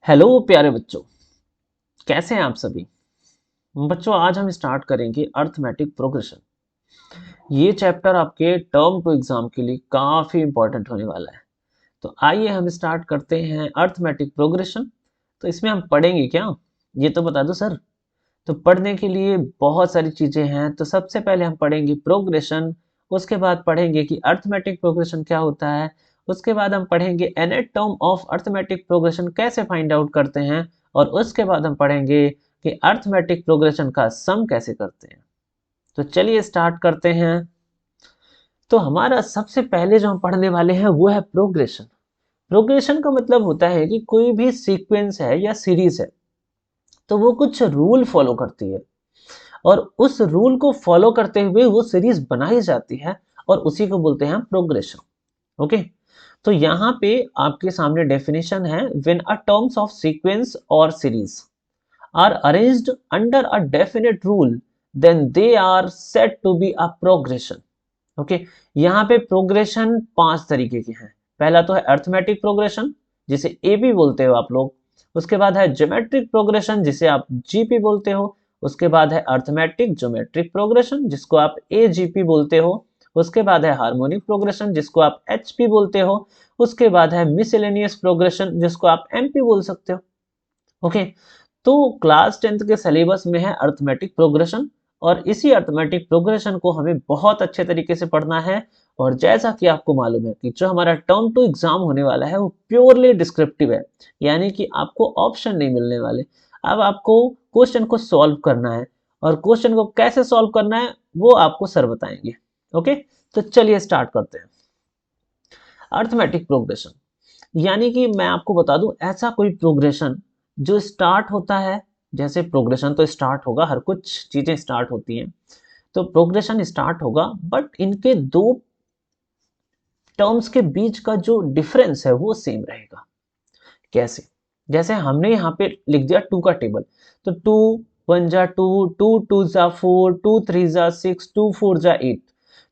Hello प्यारे बच्चों, कैसे हैं आप सभी। बच्चों, आज हम स्टार्ट करेंगे अर्थमेटिक प्रोग्रेशन। ये चैप्टर आपके टर्म टू एग्जाम के लिए काफ़ी इंपॉर्टेंट होने वाला है। तो आइए हम स्टार्ट करते हैं अर्थमेटिक प्रोग्रेशन। तो इसमें हम पढ़ेंगे क्या, ये तो बता दो सर। तो पढ़ने के लिए बहुत सारी चीज़ें हैं। तो सबसे पहले हम पढ़ेंगे प्रोग्रेशन, उसके बाद पढ़ेंगे कि अर्थमेटिक प्रोग्रेशन क्या होता है, उसके बाद हम पढ़ेंगे nth term of arithmetic progression कैसे फाइंड आउट करते हैं, और उसके बाद हम पढ़ेंगे कि अर्थमेटिक प्रोग्रेशन का सम कैसे करते हैं। तो चलिए स्टार्ट करते हैं। तो हमारा सबसे पहले जो हम पढ़ने वाले हैं वो है प्रोग्रेशन। प्रोग्रेशन का मतलब होता है कि कोई भी सीक्वेंस है या सीरीज है, तो वो कुछ रूल फॉलो करती है और उस रूल को फॉलो करते हुए वो सीरीज बनाई जाती है, और उसी को बोलते हैं प्रोग्रेशन। ओके, तो यहाँ पे आपके सामने डेफिनेशन है, when a terms of sequence और series are arranged under a definite rule then they are said to be a progression. Okay, यहाँ पे प्रोग्रेशन 5 तरीके के हैं। पहला तो है अर्थमेटिक प्रोग्रेशन, जिसे एबी बोलते हो आप लोग। उसके बाद है ज्योमेट्रिक प्रोग्रेशन, जिसे आप जीपी बोलते हो। उसके बाद है अर्थमेटिक ज्योमेट्रिक प्रोग्रेशन, जिसको आप एजीपी बोलते हो। उसके बाद है हार्मोनिक प्रोग्रेशन, जिसको आप एचपी बोलते हो। उसके बाद है मिसलेनियस प्रोग्रेशन, जिसको आप एमपी बोल सकते हो। ओके, तो क्लास 10th के सिलेबस में है अर्थमेटिक प्रोग्रेशन, और इसी अर्थमेटिक प्रोग्रेशन को हमें बहुत अच्छे तरीके से पढ़ना है। और जैसा कि आपको मालूम है कि जो हमारा टर्म टू एग्जाम होने वाला है वो प्योरली डिस्क्रिप्टिव है, यानी कि आपको ऑप्शन नहीं मिलने वाले। अब आपको क्वेश्चन को सॉल्व करना है, और क्वेश्चन को कैसे सॉल्व करना है वो आपको सर बताएंगे। ओके, तो चलिए स्टार्ट करते हैं। अर्थमेटिक प्रोग्रेशन यानी कि मैं आपको बता दूं, ऐसा कोई प्रोग्रेशन जो स्टार्ट होता है। जैसे प्रोग्रेशन तो स्टार्ट होगा, हर कुछ चीजें स्टार्ट होती हैं, तो प्रोग्रेशन स्टार्ट होगा, बट इनके दो टर्म्स के बीच का जो डिफरेंस है वो सेम रहेगा। कैसे? जैसे हमने यहाँ पे लिख दिया टू का टेबल, तो टू वन जा टू, टू टू जा फोर, टू थ्री जा सिक्स, टू फोर जा एट।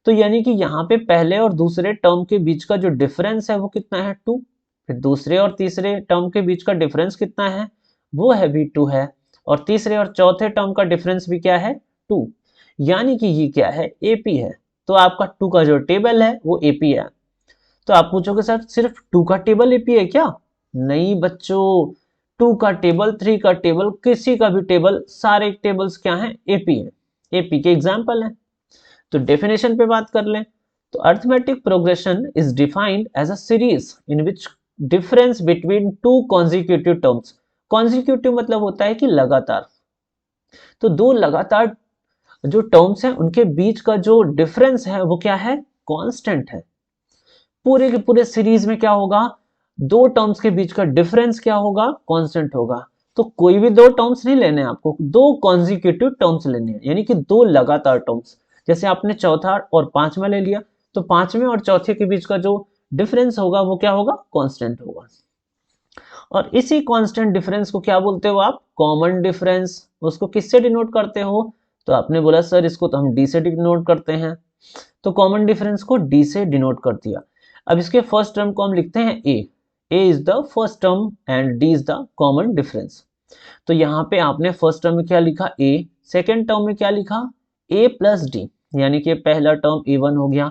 तो यानी कि यहाँ पे पहले और दूसरे टर्म के बीच का जो डिफरेंस है वो कितना है, टू। फिर दूसरे और तीसरे टर्म के बीच का डिफरेंस कितना है, वो है भी टू है। और तीसरे और चौथे टर्म का डिफरेंस भी क्या है, टू। यानी कि ये क्या है, एपी है। तो आपका टू का जो टेबल है वो एपी है। तो आप पूछोगे सर सिर्फ टू का टेबल एपी है क्या? नहीं बच्चों, टू का टेबल, थ्री का टेबल, किसी का भी टेबल, सारे टेबल्स क्या हैं, एपी है। एपी के एग्जाम्पल है। तो डेफिनेशन पे बात कर लें, तो arithmetic progression is defined as a series in which difference between two consecutive terms. Consecutive मतलब होता है कि लगातार। तो दो लगातार जो टर्म्स हैं उनके बीच का जो डिफरेंस है वो क्या है, कांस्टेंट है। पूरे के पूरे सीरीज में क्या होगा, दो टर्म्स के बीच का डिफरेंस क्या होगा, कांस्टेंट होगा। तो कोई भी दो टर्म्स नहीं लेने, आपको दो कॉन्जिक्यूटिव टर्म्स लेने हैं, यानी कि दो लगातार टर्म्स। जैसे आपने चौथा और पांचवा ले लिया, तो पांचवें और चौथे के बीच का जो डिफरेंस होगा वो क्या होगा, कांस्टेंट होगा। और इसी कांस्टेंट डिफरेंस को क्या बोलते हो आप, कॉमन डिफरेंस। उसको किससे डिनोट करते हो, तो आपने बोला सर इसको तो हम डी से डिनोट करते हैं। तो कॉमन डिफरेंस को डी से डिनोट कर दिया। अब इसके फर्स्ट टर्म को हम लिखते हैं A is the first term and D is the common difference. तो यहाँ पे आपने फर्स्ट टर्म में क्या लिखा, ए। सेकेंड टर्म में क्या लिखा, ए प्लस डी, यानी कि पहला टर्म ए वन हो गया।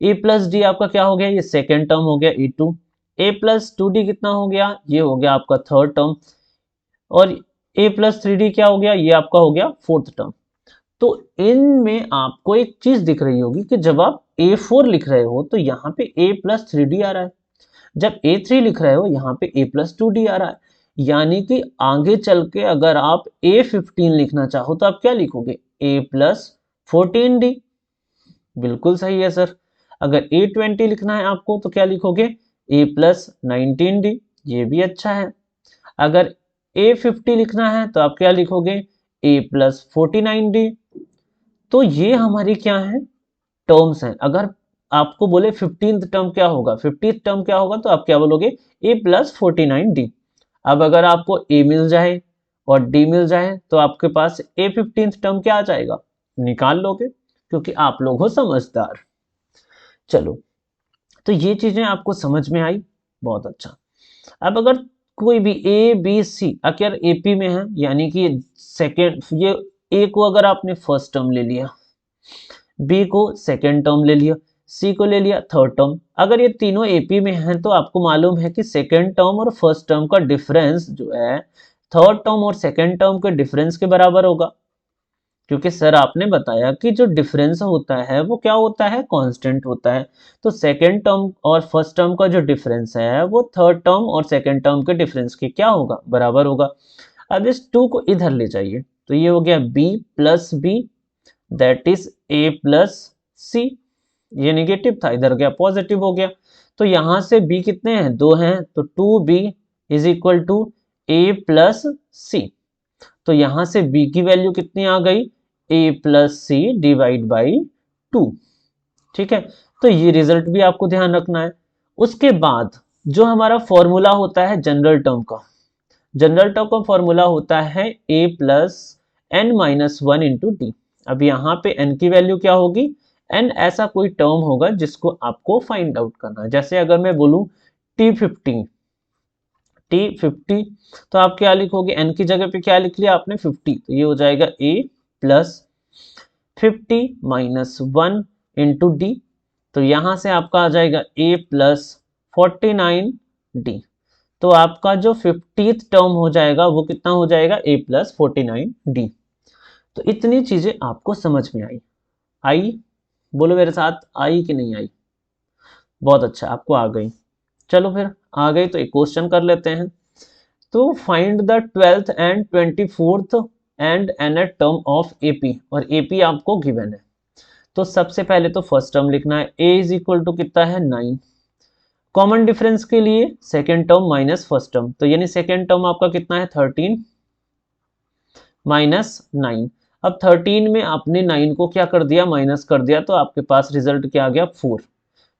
ए प्लस डी आपका क्या हो गया, ये सेकेंड टर्म हो गया A two. A plus two D कितना हो गया, ये हो गया आपका थर्ड टर्म। और ए प्लस थ्री डी क्या हो गया, ये आपका हो गया फोर्थ टर्म। तो इनमें आपको एक चीज दिख रही होगी कि जब आप A4 लिख रहे हो तो यहाँ पे a प्लस थ्री डी आ रहा है, जब A3 लिख रहे हो यहाँ पे a प्लस टू डी आ रहा है। यानी कि आगे चल के अगर आप A15 लिखना चाहो तो आप क्या लिखोगे, a प्लस फोर्टीन डी। बिल्कुल सही है सर। अगर A20 लिखना है आपको तो क्या लिखोगे, a प्लस नाइनटीन डी। ये भी अच्छा है। अगर A50 लिखना है तो आप क्या लिखोगे, a plus forty nine D. तो ये हमारी क्या है, टर्म्स हैं। अगर आपको बोले 15th टर्म क्या होगा, 50th टर्म क्या होगा, तो आप क्या बोलोगे, a plus forty nine D. अब अगर आपको a मिल जाए और d मिल जाए तो आपके पास A15th टर्म क्या आ जाएगा, निकाल लोगे, क्योंकि आप लोग हो समझदार। चलो, तो ये चीजें आपको समझ में आई, बहुत अच्छा। अब अगर कोई भी ए बी सी अगर एपी में है, यानी कि सेकेंड, ये ए को अगर आपने फर्स्ट टर्म ले लिया, बी को सेकेंड टर्म ले लिया, सी को ले लिया थर्ड टर्म, अगर ये तीनों एपी में हैं तो आपको मालूम है कि सेकेंड टर्म और फर्स्ट टर्म का डिफरेंस जो है थर्ड टर्म और सेकेंड टर्म के डिफरेंस के बराबर होगा, क्योंकि सर आपने बताया कि जो डिफरेंस होता है वो क्या होता है, कांस्टेंट होता है। तो सेकेंड टर्म और फर्स्ट टर्म का जो डिफरेंस है वो थर्ड टर्म और सेकेंड टर्म के डिफरेंस के क्या होगा, बराबर होगा। अब इस 2 को इधर ले जाइए, तो ये हो गया b plus B, that is a plus C. ये नेगेटिव था, इधर गया पॉजिटिव हो गया। तो यहां से b कितने हैं, 2 हैं, तो 2b is equal to a plus C. तो यहां से b की वैल्यू कितनी आ गई, a plus c divide by 2। ठीक है, तो ये रिजल्ट भी आपको ध्यान रखना है। उसके बाद जो हमारा फॉर्मूला होता है जनरल टर्म का, जनरल टर्म का फॉर्मूला होता है a plus n minus one into d. अब यहाँ पे n की वैल्यू क्या होगी, n ऐसा कोई टर्म होगा जिसको आपको फाइंड आउट करना है। जैसे अगर मैं बोलूं t50, t50, तो आप क्या लिखोगे, n की जगह पे क्या लिख लिया आपने 50, तो ये हो जाएगा a plus 50 minus one into D. तो यहां से आपका आ जाएगा a प्लस 49d। तो आपका जो 50th टर्म हो जाएगा वो कितना हो जाएगा, a प्लस 49d। तो इतनी चीजें आपको समझ में आई, आई बोलो मेरे साथ, आई कि नहीं आई, बहुत अच्छा आपको आ गई। चलो फिर आ गई तो एक क्वेश्चन कर लेते हैं। तो find the 12th and 24th and nth term of AP, और एपी आपको गिवन है। तो सबसे पहले तो फर्स्ट टर्म लिखना है, a इज इक्वल टू कितना है 9। कॉमन डिफरेंस के लिए second term minus first term, तो यानी सेकेंड टर्म आपका कितना है 13 माइनस 9। अब 13 में आपने 9 को क्या कर दिया, माइनस कर दिया, तो आपके पास रिजल्ट क्या आ गया 4।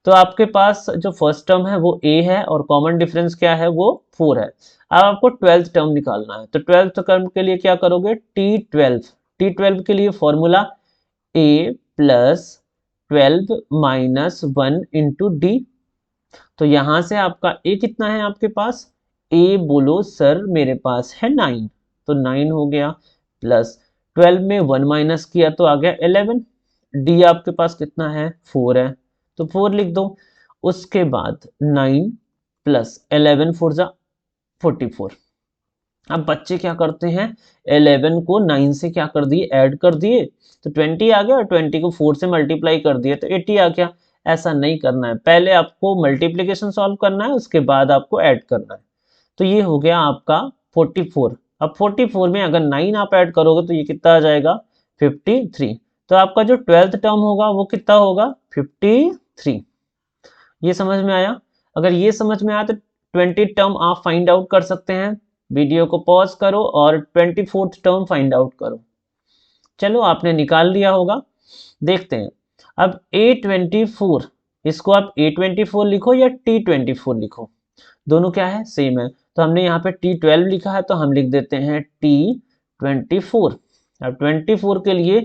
तो आपके पास जो फर्स्ट टर्म है वो a है और कॉमन डिफरेंस क्या है, वो 4 है। अब आपको 12th टर्म निकालना है, तो 12th टर्म के लिए क्या करोगे, t12 के लिए formula a plus 12 minus 1 into D. तो यहां से आपका a कितना है आपके पास, a बोलो सर मेरे पास है 9, तो 9 हो गया, प्लस 12 में 1 माइनस किया तो आ गया 11। d आपके पास कितना है 4 है, तो 4 लिख दो। उसके बाद 9 प्लस 11 4 जा 44। अब बच्चे क्या करते हैं, 11 को 9 से क्या कर दिए, ऐड कर दिए, तो 20 आ गया, और 20 को 4 से मल्टीप्लाई कर दिए तो 80 आ गया। ऐसा नहीं करना है, पहले आपको मल्टीप्लिकेशन सॉल्व करना है, उसके बाद आपको ऐड करना है। तो ये हो गया आपका 44। अब 44 में अगर 9 आप ऐड करोगे तो ये कितना आ जाएगा 53। तो आपका जो 12th टर्म होगा वो कितना होगा 53। ये समझ में आया, अगर ये समझ में आया तो 20 टर्म आप फाइंड आउट कर सकते हैं। वीडियो को पॉज करो और 24th टर्म फाइंड आउट करो। चलो आपने निकाल लिया होगा, देखते हैं। अब A24, इसको आप A24 लिखो या T24 लिखो, दोनों क्या है, सेम है। तो हमने यहाँ पे T12 लिखा है तो हम लिख देते हैं T24। अब 24 के लिए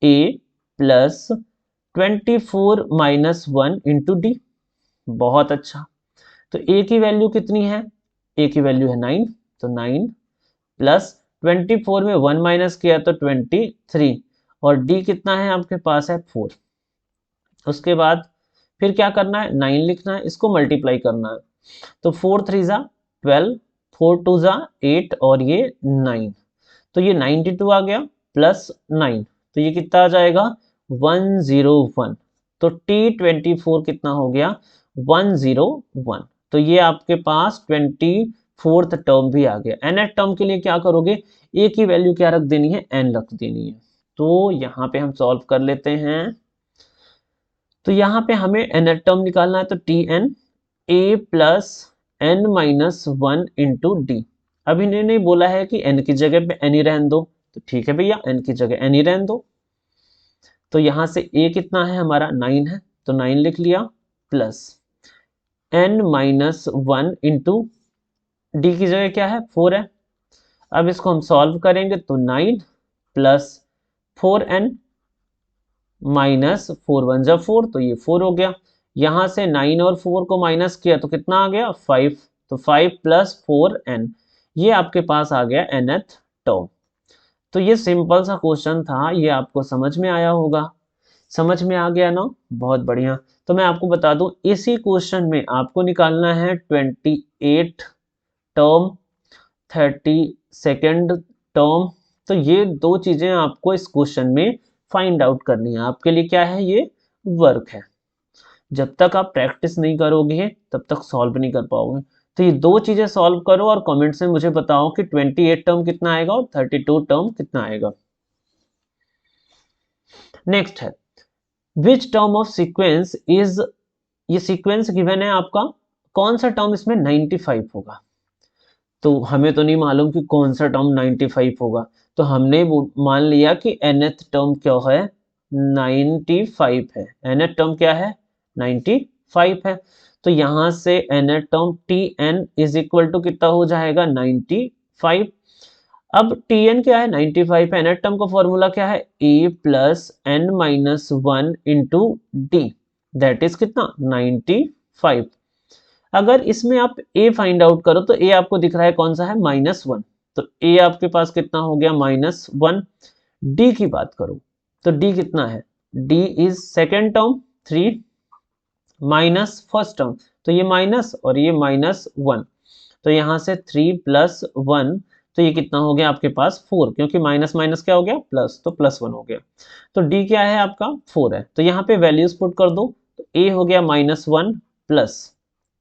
A plus 24 minus 1 into D. बहुत अच्छा, तो a की वैल्यू कितनी है, a की वैल्यू है 9, तो 9 प्लस 24 में 1 माइनस किया तो 23, और d कितना है आपके पास है 4। उसके बाद फिर क्या करना है, 9 लिखना है, इसको मल्टीप्लाई करना है, तो 4 3 जा 12, 4 2 जा 8, और ये 9, तो ये 92 आ गया प्लस 9, तो ये कितना आ जाएगा 101। तो T24 कितना हो गया 101। तो ये आपके पास 24th टर्म भी आ गया। nth टर्म के लिए क्या करोगे, a की वैल्यू क्या रख देनी है, n रख देनी है। तो यहाँ पे हम सॉल्व कर लेते हैं। तो यहाँ पे हमें nth टर्म निकालना है, तो Tn a plus n minus one into d. अब इन्होंने बोला है कि n की जगह पे n ही रहने दो, तो ठीक है भैया n की जगह n ही रहने दो। तो यहाँ से a कितना है हमारा 9 है, तो 9 लिख लिया, plus n minus one into D की जगह क्या है 4 है। अब इसको हम सॉल्व करेंगे तो 9 प्लस 4n माइनस 4 1 जा 4, तो ये 4 हो गया। यहाँ से 9 और 4 को माइनस किया तो कितना आ गया 5, तो 5 + 4n, ये आपके पास आ गया nth टर्म। तो ये सिंपल सा क्वेश्चन था, ये आपको समझ में आया होगा। समझ में आ गया ना, बहुत बढ़िया। तो मैं आपको बता दूं, इसी क्वेश्चन में आपको निकालना है 28 टर्म, 32nd टर्म। तो ये दो चीजें आपको इस क्वेश्चन में फाइंड आउट करनी है। आपके लिए क्या है, ये वर्क है। जब तक आप प्रैक्टिस नहीं करोगे तब तक सॉल्व नहीं कर पाओगे। तो ये दो चीजें सॉल्व करो और कमेंट्स में मुझे बताओ कि 28 टर्म कितना आएगा और 32 टर्म कितना आएगा। नेक्स्ट है, which term of sequence is, ये सीक्वेंस गिवन है आपका, कौन सा टर्म इसमें 95 होगा। तो हमें तो नहीं मालूम कि कौन सा टर्म 95 होगा, तो हमने मान लिया कि nth टर्म क्या है, 95 है। nth टर्म क्या है, 95 है। तो यहां से nth term tn is equal to कितना हो जाएगा, 95। अब tn क्या है, 95 है। nth टर्म का फॉर्मूला क्या है, a + n-1 into D, that is कितना, 95। अगर इसमें आप a फाइंड आउट करो तो a आपको दिख रहा है कौन सा है, -1। तो a आपके पास कितना हो गया, -1। d की बात करो तो d कितना है, d is second term 3 minus first term, तो ये माइनस और ये -1। तो यहां से 3 + 1, तो ये कितना हो गया आपके पास 4, क्योंकि माइनस माइनस क्या हो गया, प्लस, तो +1 हो गया। तो d क्या है आपका, 4 है। तो यहाँ पे वैल्यूज पुट कर दो, तो a हो गया -1 प्लस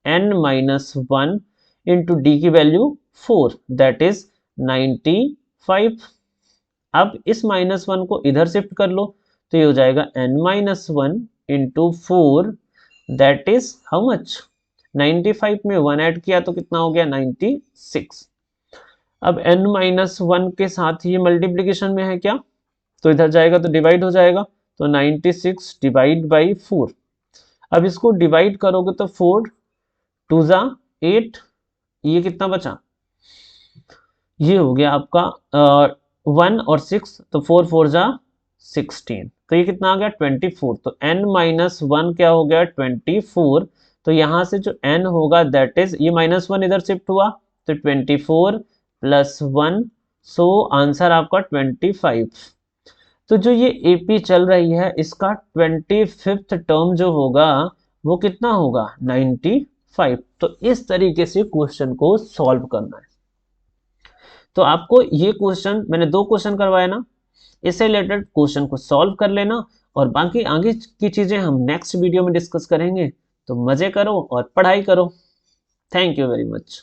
n-1 इंटू डी की वैल्यू 4, दैट इज 95। अब इस -1 को इधर शिफ्ट कर लो, तो ये हो जाएगा n-1 into 4, that is how much, 95 में 1 ऐड किया तो कितना हो गया, 96। अब n-1 के साथ ये मल्टीप्लीकेशन में है क्या, तो इधर जाएगा तो डिवाइड हो जाएगा, तो 96 डिवाइड बाई 4। अब इसको डिवाइड करोगे तो 4 2 जा 8, ये कितना बचा, ये हो गया आपका 1 और 6, तो 4 4 जा 16, तो ये कितना आ गया 24। तो n-1 क्या हो गया 24। तो यहां से जो n होगा दैट इज, ये -1 इधर शिफ्ट हुआ तो 24 + 1, सो आंसर आपका 25। तो जो ये AP चल रही है इसका 25th टर्म जो होगा वो कितना होगा, 95। तो इस तरीके से क्वेश्चन को सॉल्व करना है। तो आपको ये क्वेश्चन, मैंने दो क्वेश्चन करवाए ना, इससे रिलेटेड क्वेश्चन को सॉल्व कर लेना, और बाकी आगे की चीजें हम नेक्स्ट वीडियो में डिस्कस करेंगे। तो मजे करो और पढ़ाई करो। Thank you very much.